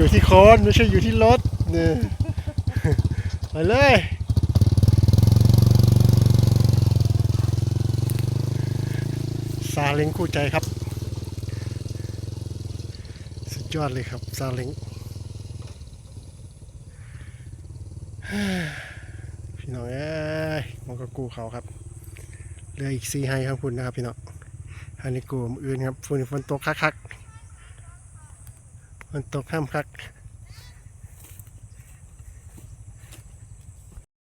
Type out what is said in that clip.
อยู่ที่โคนไม่ใช่อยู่ที่รถเนี่ยไปเลยซาเล้งคู่ใจครับสุดยอดเลยครับซาเล้งพี่น้องเอ้ยมันก็กูเขาครับเหลืออีก4 ไฮครับคุณนะครับพี่น้องอันนี้กูอื่นครับฝนตกคักๆฝนตกห้ามคัก